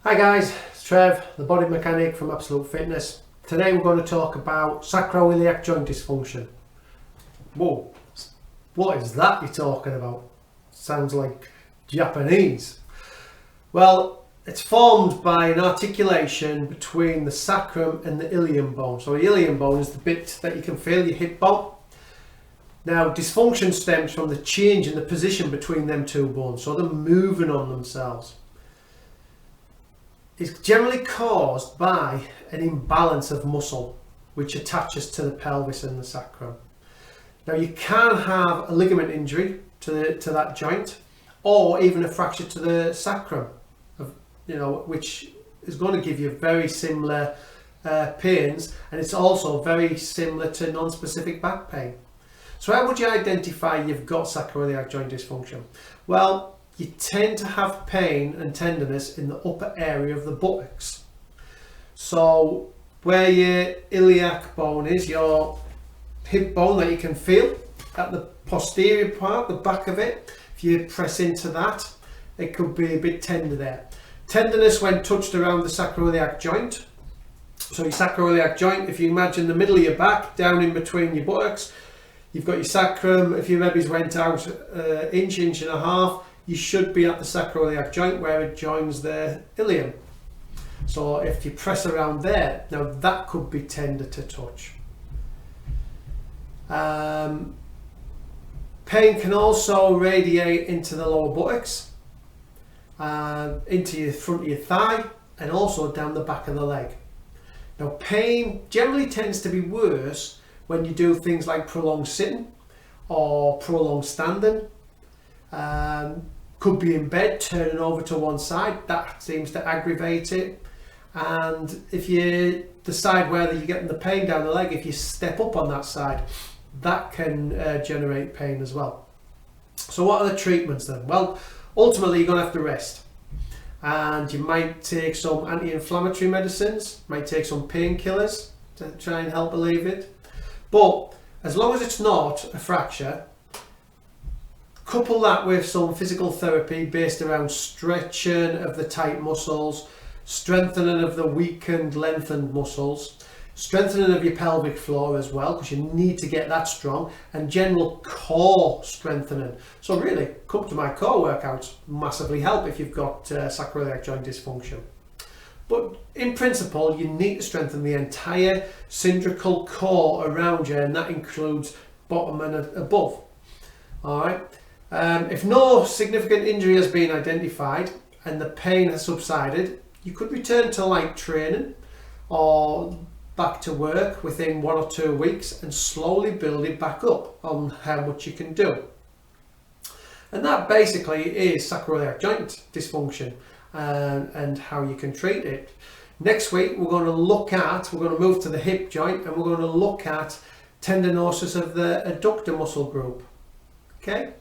Hi guys, it's Trev, the body mechanic from Absolute Fitness. Today we're going to talk about sacro-iliac joint dysfunction. Whoa, what is that you're talking about? Sounds like Japanese. Well, it's formed by an articulation between the sacrum and the ilium bone. So the ilium bone is the bit that you can feel, your hip bone. Now, dysfunction stems from the change in the position between them two bones, so they're moving on themselves. It's generally caused by an imbalance of muscle which attaches to the pelvis and the sacrum. Now, you can have a ligament injury to that joint, or even a fracture to the sacrum, which is going to give you very similar pains, and it's also very similar to non-specific back pain. So how would you identify you've got sacro-iliac joint dysfunction? Well, you tend to have pain and tenderness in the upper area of the buttocks. So where your iliac bone is, your hip bone that you can feel at the posterior part, the back of it, if you press into that, it could be a bit tender there. Tenderness when touched around the sacro-iliac joint. So your sacro-iliac joint, if you imagine the middle of your back, down in between your buttocks, you've got your sacrum. If your ribs went out inch and a half, you should be at the sacro-iliac joint where it joins the ilium. So if you press around there, now that could be tender to touch. Pain can also radiate into the lower buttocks, into your front of your thigh, and also down the back of the leg. Now, pain generally tends to be worse when you do things like prolonged sitting or prolonged standing. Could be in bed, turning over to one side, that seems to aggravate it. And if you decide whether you're getting the pain down the leg, if you step up on that side, that can generate pain as well. So what are the treatments then? Well, ultimately you're going to have to rest, and you might take some anti-inflammatory medicines, might take some painkillers to try and help alleviate it. But as long as it's not a fracture, couple that with some physical therapy based around stretching of the tight muscles, strengthening of the weakened, lengthened muscles, strengthening of your pelvic floor as well, because you need to get that strong, and general core strengthening. So really, come to my core workouts, massively help if you've got sacroiliac joint dysfunction. But in principle, you need to strengthen the entire cylindrical core around you, and that includes bottom and above. All right. If no significant injury has been identified and the pain has subsided, you could return to light training or back to work within 1 or 2 weeks and slowly build it back up on how much you can do. And that basically is sacroiliac joint dysfunction and how you can treat it. Next week we're going to move to the hip joint, and we're going to look at tendinosis of the adductor muscle group. Okay?